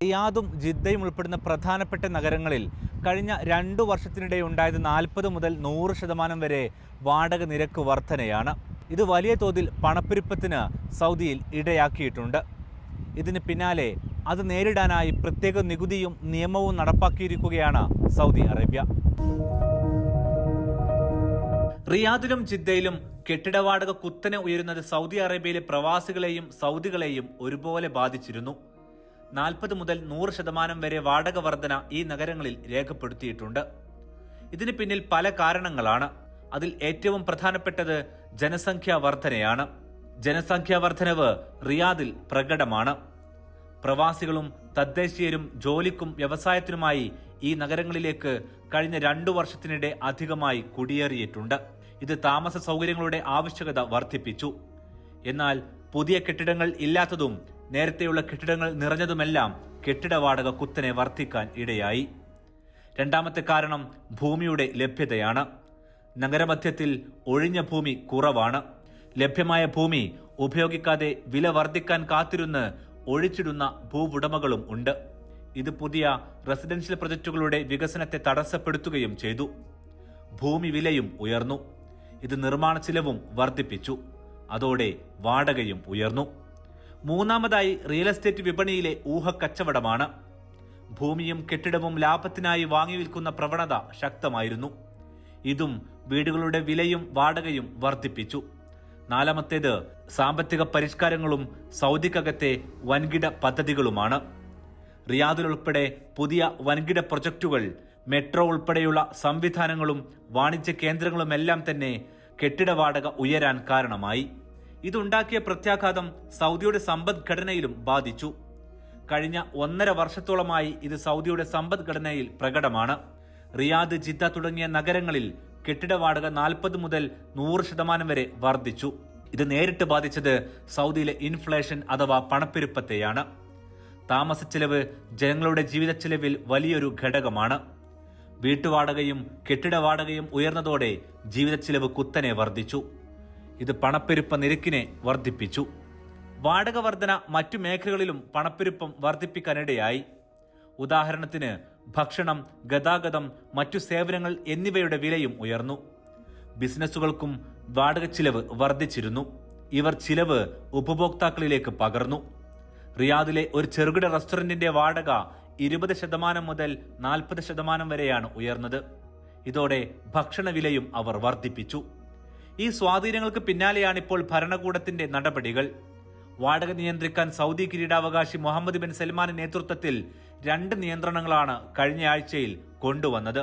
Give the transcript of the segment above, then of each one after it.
റിയാദും ജിദ്ദയും ഉൾപ്പെടുന്ന പ്രധാനപ്പെട്ട നഗരങ്ങളിൽ കഴിഞ്ഞ 2 വർഷത്തിനിടെ ഉണ്ടായത് 40 മുതൽ 100% വരെ വാടക നിരക്ക് വർധനയാണ്. ഇത് വലിയ തോതിൽ പണപ്പെരുപ്പത്തിന് സൗദിയിൽ ഇടയാക്കിയിട്ടുണ്ട്. ഇതിന് പിന്നാലെ അത് നേരിടാനായി പ്രത്യേക നികുതിയും നിയമവും നടപ്പാക്കിയിരിക്കുകയാണ് സൗദി അറേബ്യ. റിയാദിലും ജിദ്ദയിലും കെട്ടിട വാടക കുത്തനെ ഉയരുന്നത് സൗദി അറേബ്യയിലെ പ്രവാസികളെയും സൗദികളെയും ഒരുപോലെ ബാധിച്ചിരുന്നു. 40 മുതൽ 100% വരെ വാടക വർധന ഈ നഗരങ്ങളിൽ രേഖപ്പെടുത്തിയിട്ടുണ്ട്. ഇതിന് പിന്നിൽ പല കാരണങ്ങളാണ്. അതിൽ ഏറ്റവും പ്രധാനപ്പെട്ടത് ജനസംഖ്യാ വർധനയാണ്. ജനസംഖ്യാ വർധനവ് റിയാദിൽ പ്രകടമാണ്. പ്രവാസികളും തദ്ദേശീയരും ജോലിക്കും വ്യവസായത്തിനുമായി ഈ നഗരങ്ങളിലേക്ക് കഴിഞ്ഞ 2 വർഷത്തിനിടെ അധികമായി കുടിയേറിയിട്ടുണ്ട്. ഇത് താമസ സൗകര്യങ്ങളുടെ ആവശ്യകത വർദ്ധിപ്പിച്ചു. എന്നാൽ പുതിയ കെട്ടിടങ്ങൾ ഇല്ലാത്തതും നേരത്തെയുള്ള കെട്ടിടങ്ങൾ നിറഞ്ഞതുമെല്ലാം കെട്ടിട വാടക കുത്തനെ വർദ്ധിക്കാൻ ഇടയായി. രണ്ടാമത്തെ കാരണം ഭൂമിയുടെ ലഭ്യതയാണ്. നഗരമധ്യത്തിൽ ഒഴിഞ്ഞ ഭൂമി കുറവാണ്. ലഭ്യമായ ഭൂമി ഉപയോഗിക്കാതെ വില വർദ്ധിക്കാൻ കാത്തിരുന്ന് ഒഴിച്ചിടുന്ന ഭൂവുടമകളും ഉണ്ട്. ഇത് പുതിയ റെസിഡൻഷ്യൽ പ്രൊജക്ടുകളുടെ വികസനത്തെ തടസ്സപ്പെടുത്തുകയും ചെയ്തു. ഭൂമി വിലയും ഉയർന്നു. ഇത് നിർമ്മാണ ചിലവും വർദ്ധിപ്പിച്ചു. അതോടെ വാടകയും ഉയർന്നു. മൂന്നാമതായി റിയൽ എസ്റ്റേറ്റ് വിപണിയിലെ ഊഹക്കച്ചവടമാണ്. ഭൂമിയും കെട്ടിടവും ലാഭത്തിനായി വാങ്ങി വിൽക്കുന്ന പ്രവണത ശക്തമായിരുന്നു. ഇതും വീടുകളുടെ വിലയും വാടകയും വർദ്ധിപ്പിച്ചു. നാലാമത്തേത് സാമ്പത്തിക പരിഷ്കാരങ്ങളും സൗദിക്കകത്തെ വൻകിട പദ്ധതികളുമാണ്. റിയാദിലുൾപ്പെടെ പുതിയ വൻകിട പ്രൊജക്ടുകൾ, മെട്രോ ഉൾപ്പെടെയുള്ള സംവിധാനങ്ങളും വാണിജ്യ കേന്ദ്രങ്ങളുമെല്ലാം തന്നെ കെട്ടിട വാടക ഉയരാൻ കാരണമായി. ഇതുണ്ടാക്കിയ പ്രത്യാഘാതം സൗദിയുടെ സമ്പദ്ഘടനയിലും ബാധിച്ചു. കഴിഞ്ഞ 1.5 വർഷത്തോളമായി ഇത് സൗദിയുടെ സമ്പദ്ഘടനയിൽ പ്രകടമാണ്. റിയാദ്, ജിദ്ദ തുടങ്ങിയ നഗരങ്ങളിൽ കെട്ടിട വാടക 40 മുതൽ 100% വരെ വർദ്ധിച്ചു. ഇത് നേരിട്ട് ബാധിച്ചത് സൗദിയിലെ ഇൻഫ്ലേഷൻ അഥവാ പണപ്പെരുപ്പത്തെയാണ്. താമസച്ചെലവ് ജനങ്ങളുടെ ജീവിത ചെലവിൽ വലിയൊരു ഘടകമാണ്. വീട്ടുവാടകയും കെട്ടിട വാടകയും ഉയർന്നതോടെ ജീവിത ചെലവ് കുത്തനെ വർദ്ധിച്ചു. ഇത് പണപ്പെരുപ്പ നിരക്കിനെ വർദ്ധിപ്പിച്ചു. വാടക വർധന മറ്റു മേഖലകളിലും പണപ്പെരുപ്പം വർദ്ധിപ്പിക്കാനിടയായി. ഉദാഹരണത്തിന് ഭക്ഷണം, ഗതാഗതം, മറ്റു സേവനങ്ങൾ എന്നിവയുടെ വിലയും ഉയർന്നു. ബിസിനസ്സുകൾക്കും വാടക ചിലവ് വർദ്ധിച്ചിരുന്നു. ഇവർ ചിലവ് ഉപഭോക്താക്കളിലേക്ക് പകർന്നു. റിയാദിലെ ഒരു ചെറുകിട റെസ്റ്റോറന്റിന്റെ വാടക 20% മുതൽ 40% വരെയാണ് ഉയർന്നത്. ഇതോടെ ഭക്ഷണവിലയും അവർ വർദ്ധിപ്പിച്ചു. ഈ സ്വാധീനങ്ങൾക്ക് പിന്നാലെയാണിപ്പോൾ ഭരണകൂടത്തിന്റെ നടപടികൾ. വാടക നിയന്ത്രിക്കാൻ സൗദി കിരീടാവകാശി മുഹമ്മദ് ബിൻ സൽമാന്റെ നേതൃത്വത്തിൽ 2 നിയന്ത്രണങ്ങളാണ് കഴിഞ്ഞ ആഴ്ചയിൽ കൊണ്ടുവന്നത്.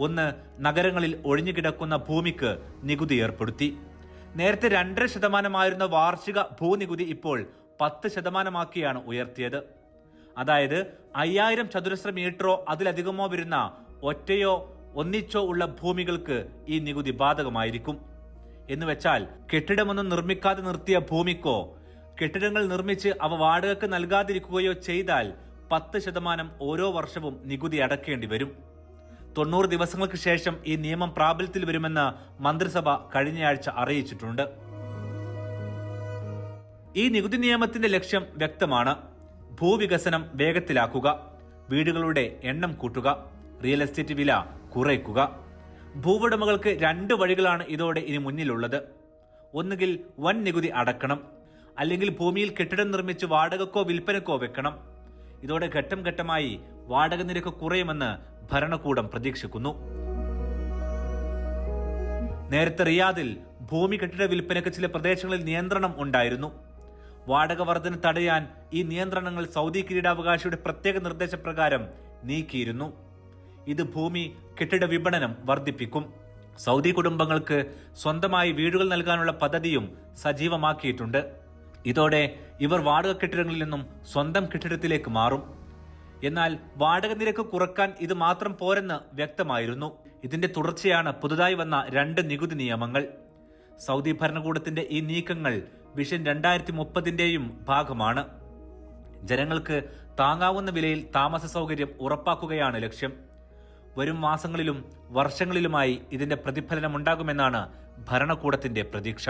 ഒന്ന്, നഗരങ്ങളിൽ ഒഴിഞ്ഞുകിടക്കുന്ന ഭൂമിക്ക് നികുതി ഏർപ്പെടുത്തി. നേരത്തെ 2.5% വാർഷിക ഭൂനികുതി ഇപ്പോൾ 10% ഉയർത്തിയത്. അതായത് 5000 ചതുരശ്ര മീറ്ററോ അതിലധികമോ വരുന്ന ഒറ്റയോ ഒന്നിച്ചോ ഉള്ള ഭൂമികൾക്ക് ഈ നികുതി ബാധകമായിരിക്കും. എന്നുവെച്ചാൽ കെട്ടിടമൊന്നും നിർമ്മിക്കാതെ നിർത്തിയ ഭൂമിക്കോ കെട്ടിടങ്ങൾ നിർമ്മിച്ച് അവ വാടകയ്ക്ക് നൽകാതിരിക്കുകയോ ചെയ്താൽ 10% ഓരോ വർഷവും നികുതി അടക്കേണ്ടി വരും. 90 ദിവസങ്ങൾക്ക് ശേഷം ഈ നിയമം പ്രാബല്യത്തിൽ വരുമെന്ന് മന്ത്രിസഭ കഴിഞ്ഞയാഴ്ച അറിയിച്ചിട്ടുണ്ട്. ഈ നികുതി നിയമത്തിന്റെ ലക്ഷ്യം വ്യക്തമാണ്. ഭൂവികസനം വേഗത്തിലാക്കുക, വീടുകളുടെ എണ്ണം കൂട്ടുക, റിയൽ എസ്റ്റേറ്റ് വില കുറയ്ക്കുക. ഭൂവുടമകൾക്ക് 2 വഴികളാണ് ഇതോടെ ഇനി മുന്നിലുള്ളത്. ഒന്നുകിൽ വൻ നികുതി അടക്കണം, അല്ലെങ്കിൽ ഭൂമിയിൽ കെട്ടിടം നിർമ്മിച്ച് വാടകക്കോ വിൽപ്പനക്കോ വെക്കണം. ഇതോടെ ഘട്ടം ഘട്ടമായി വാടക നിരക്ക് കുറയുമെന്ന് ഭരണകൂടം പ്രതീക്ഷിക്കുന്നു. നേരത്തെ റിയാദിൽ ഭൂമി കെട്ടിട വിൽപ്പനയ്ക്ക് ചില പ്രദേശങ്ങളിൽ നിയന്ത്രണം ഉണ്ടായിരുന്നു. വാടക വർധന തടയാൻ ഈ നിയന്ത്രണങ്ങൾ സൗദി കിരീടാവകാശിയുടെ പ്രത്യേക നിർദ്ദേശപ്രകാരം നീക്കിയിരുന്നു. ഇത് ഭൂമി കെട്ടിട വിപണനം വർദ്ധിപ്പിക്കും. സൗദി കുടുംബങ്ങൾക്ക് സ്വന്തമായി വീടുകൾ നൽകാനുള്ള പദ്ധതിയും സജീവമാക്കിയിട്ടുണ്ട്. ഇതോടെ ഇവർ വാടക കെട്ടിടങ്ങളിൽ നിന്നും സ്വന്തം കെട്ടിടത്തിലേക്ക് മാറും. എന്നാൽ വാടക നിരക്ക് കുറക്കാൻ ഇത് മാത്രം പോരെന്ന് വ്യക്തമായിരുന്നു. ഇതിന്റെ തുടർച്ചയാണ് പുതുതായി വന്ന 2 നികുതി നിയമങ്ങൾ. സൗദി ഭരണകൂടത്തിന്റെ ഈ നീക്കങ്ങൾ വിഷൻ 2030ന്റെയും ഭാഗമാണ്. ജനങ്ങൾക്ക് താങ്ങാവുന്ന വിലയിൽ താമസ സൗകര്യം ഉറപ്പാക്കുകയാണ് ലക്ഷ്യം. വരും മാസങ്ങളിലും വർഷങ്ങളിലുമായി ഇതിന്റെ പ്രതിഫലനമുണ്ടാകുമെന്നാണ് ഭരണകൂടത്തിന്റെ പ്രതീക്ഷ.